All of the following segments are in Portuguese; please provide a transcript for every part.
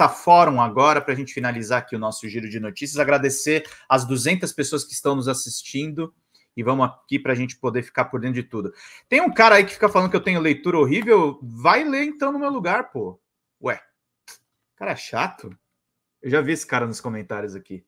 Fórum agora, para a gente finalizar aqui o nosso giro de notícias, agradecer as 200 pessoas que estão nos assistindo e vamos aqui para a gente poder ficar por dentro de tudo. Tem um cara aí que fica falando que eu tenho leitura horrível, vai ler então no meu lugar, pô. Ué, cara chato. Eu já vi esse cara nos comentários aqui.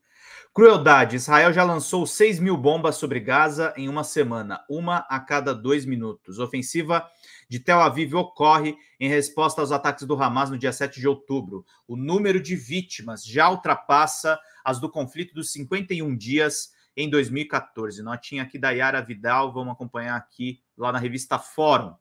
Crueldade. Israel já lançou 6 mil bombas sobre Gaza em uma semana, uma a cada 2 minutos. Ofensiva de Tel Aviv ocorre em resposta aos ataques do Hamas no dia 7 de outubro. O número de vítimas já ultrapassa as do conflito dos 51 dias em 2014. Notinha aqui da Yara Vidal, vamos acompanhar aqui lá na revista Fórum.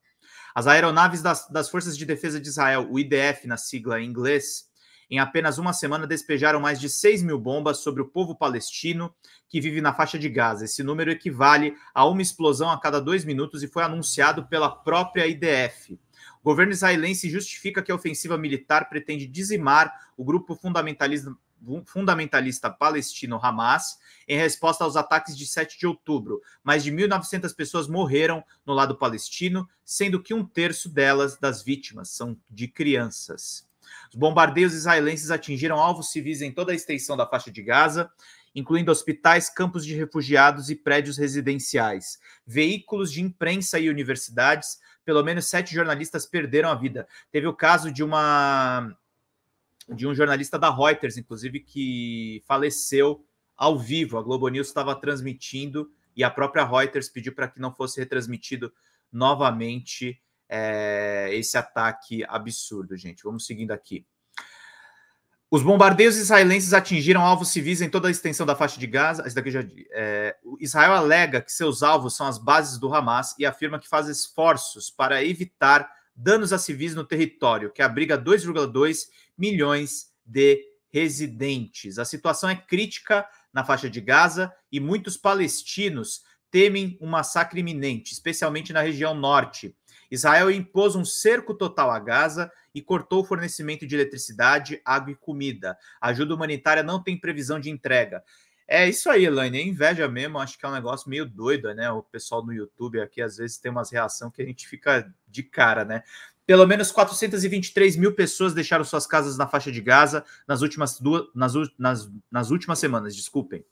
As aeronaves das Forças de Defesa de Israel, o IDF na sigla em inglês, em apenas uma semana despejaram mais de 6 mil bombas sobre o povo palestino que vive na faixa de Gaza. Esse número equivale a uma explosão a cada 2 minutos e foi anunciado pela própria IDF. O governo israelense justifica que a ofensiva militar pretende dizimar o grupo fundamentalista palestino Hamas em resposta aos ataques de 7 de outubro. Mais de 1.900 pessoas morreram no lado palestino, sendo que 1/3 delas, das vítimas, são de crianças. Os bombardeios israelenses atingiram alvos civis em toda a extensão da faixa de Gaza, incluindo hospitais, campos de refugiados e prédios residenciais, veículos de imprensa e universidades. Pelo menos 7 jornalistas perderam a vida. Teve o caso de um jornalista da Reuters, inclusive, que faleceu ao vivo. A Globo News estava transmitindo e a própria Reuters pediu para que não fosse retransmitido novamente esse ataque absurdo, gente. Vamos seguindo aqui. Os bombardeios israelenses atingiram alvos civis em toda a extensão da faixa de Gaza. Esse daqui Israel alega que seus alvos são as bases do Hamas e afirma que faz esforços para evitar danos a civis no território, que abriga 2,2 milhões de residentes. A situação é crítica na faixa de Gaza e muitos palestinos temem um massacre iminente, especialmente na região norte. Israel impôs um cerco total a Gaza e cortou o fornecimento de eletricidade, água e comida. A ajuda humanitária não tem previsão de entrega. É isso aí, Elaine, é inveja mesmo, acho que é um negócio meio doido, né? O pessoal no YouTube aqui às vezes tem umas reações que a gente fica de cara, né? Pelo menos 423 mil pessoas deixaram suas casas na faixa de Gaza nas últimas semanas, desculpem.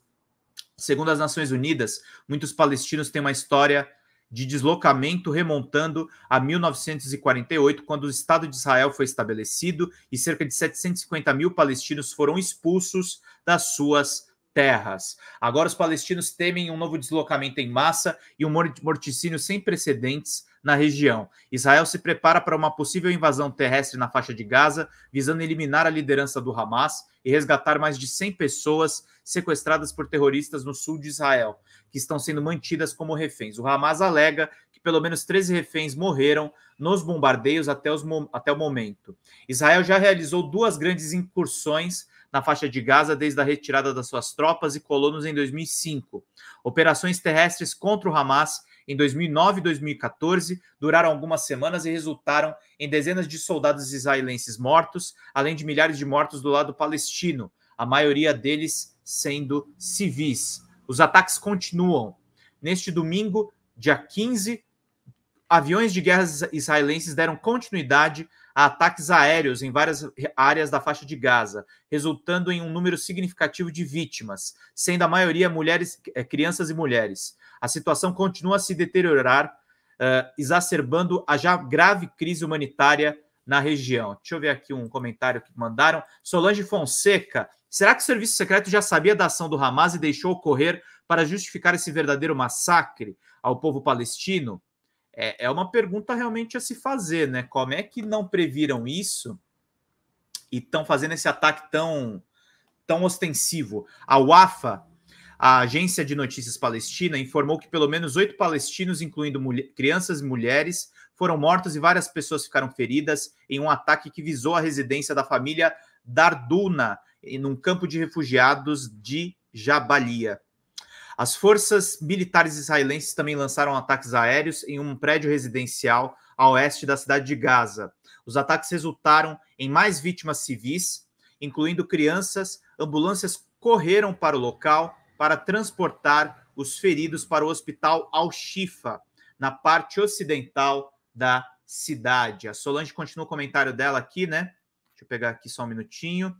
Segundo as Nações Unidas, muitos palestinos têm uma história de deslocamento remontando a 1948, quando o Estado de Israel foi estabelecido e cerca de 750 mil palestinos foram expulsos das suas terras. Agora os palestinos temem um novo deslocamento em massa e um morticínio sem precedentes na região. Israel se prepara para uma possível invasão terrestre na faixa de Gaza, visando eliminar a liderança do Hamas e resgatar mais de 100 pessoas sequestradas por terroristas no sul de Israel, que estão sendo mantidas como reféns. O Hamas alega que pelo menos 13 reféns morreram nos bombardeios até o momento. Israel já realizou 2 grandes incursões na faixa de Gaza desde a retirada das suas tropas e colonos em 2005. Operações terrestres contra o Hamas em 2009 e 2014 duraram algumas semanas e resultaram em dezenas de soldados israelenses mortos, além de milhares de mortos do lado palestino, a maioria deles sendo civis. Os ataques continuam. Neste domingo, dia 15, aviões de guerra israelenses deram continuidade a ataques aéreos em várias áreas da faixa de Gaza, resultando em um número significativo de vítimas, sendo a maioria crianças e mulheres. A situação continua a se deteriorar, exacerbando a já grave crise humanitária na região. Deixa eu ver aqui um comentário que mandaram. Solange Fonseca, será que o Serviço Secreto já sabia da ação do Hamas e deixou ocorrer para justificar esse verdadeiro massacre ao povo palestino? É uma pergunta realmente a se fazer, né? Como é que não previram isso e estão fazendo esse ataque tão ostensivo? A Wafa, a agência de notícias palestina, informou que pelo menos 8 palestinos, incluindo crianças e mulheres, foram mortos e várias pessoas ficaram feridas em um ataque que visou a residência da família Darduna, em um campo de refugiados de Jabalia. As forças militares israelenses também lançaram ataques aéreos em um prédio residencial a oeste da cidade de Gaza. Os ataques resultaram em mais vítimas civis, incluindo crianças. Ambulâncias correram para o local para transportar os feridos para o hospital Al-Shifa, na parte ocidental da cidade. A Solange continua o comentário dela aqui, né? Deixa eu pegar aqui só um minutinho.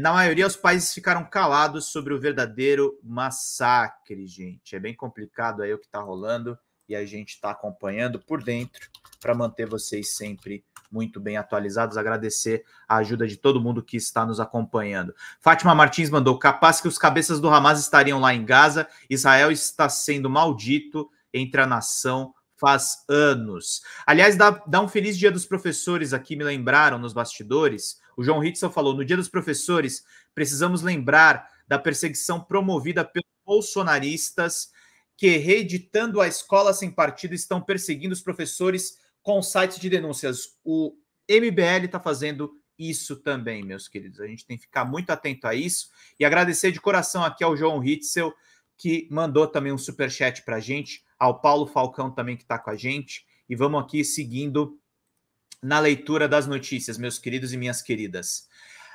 Na maioria, os países ficaram calados sobre o verdadeiro massacre, gente. É bem complicado aí o que está rolando e a gente está acompanhando por dentro para manter vocês sempre muito bem atualizados. Agradecer a ajuda de todo mundo que está nos acompanhando. Fátima Martins mandou: capaz que os cabeças do Hamas estariam lá em Gaza. Israel está sendo maldito entre a nação faz anos. Aliás, dá um feliz dia dos professores aqui, me lembraram nos bastidores. O João Ritzel falou: no dia dos professores, precisamos lembrar da perseguição promovida pelos bolsonaristas que, reeditando a escola sem partido, estão perseguindo os professores com sites de denúncias. O MBL está fazendo isso também, meus queridos. A gente tem que ficar muito atento a isso e agradecer de coração aqui ao João Ritzel, que mandou também um superchat para a gente, ao Paulo Falcão também, que está com a gente, e vamos aqui seguindo na leitura das notícias, meus queridos e minhas queridas.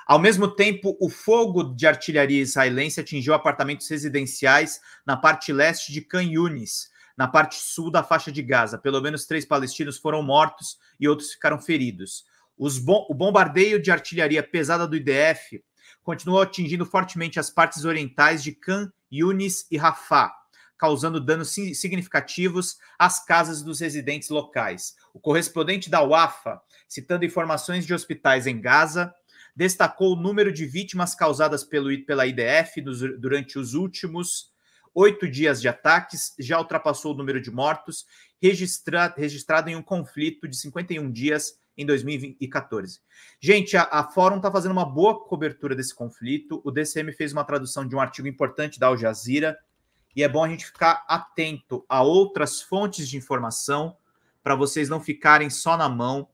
Ao mesmo tempo, o fogo de artilharia israelense atingiu apartamentos residenciais na parte leste de Khan Yunis, na parte sul da faixa de Gaza. Pelo menos 3 palestinos foram mortos e outros ficaram feridos. O bombardeio de artilharia pesada do IDF continuou atingindo fortemente as partes orientais de Khan Yunis e Rafah, causando danos significativos às casas dos residentes locais. O correspondente da Wafa, citando informações de hospitais em Gaza, destacou o número de vítimas causadas pela IDF durante os últimos 8 dias de ataques, já ultrapassou o número de mortos, registrado em um conflito de 51 dias em 2014. Gente, a Fórum está fazendo uma boa cobertura desse conflito. O DCM fez uma tradução de um artigo importante da Al Jazeera, e é bom a gente ficar atento a outras fontes de informação para vocês não ficarem só na mão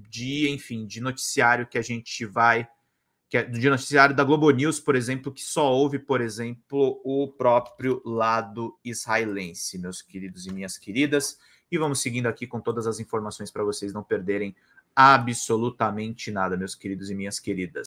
de noticiário que a gente vai... de noticiário da Globo News, por exemplo, que só ouve, por exemplo, o próprio lado israelense, meus queridos e minhas queridas. E vamos seguindo aqui com todas as informações para vocês não perderem absolutamente nada, meus queridos e minhas queridas.